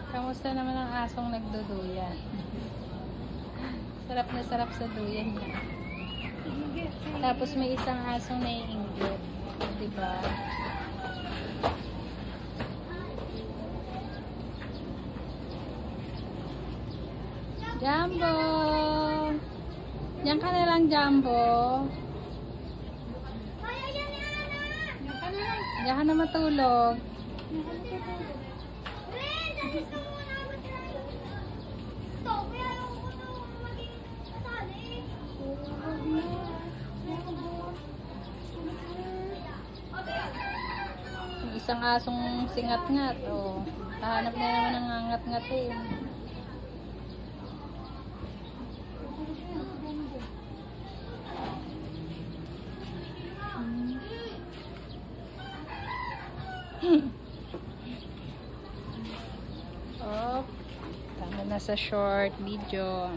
Kamusta naman ang asong nagduduyan? Sarap na sarap sa duyan niya. Tapos may isang asong naiinggit. Diba? Jumbo! Diyan ka na lang, Jumbo. Diyan ka na matulog. Isang asong singat-ngat. Oh. Hahanap na naman ng ngat-ngatin. Oh, tama na sa short video.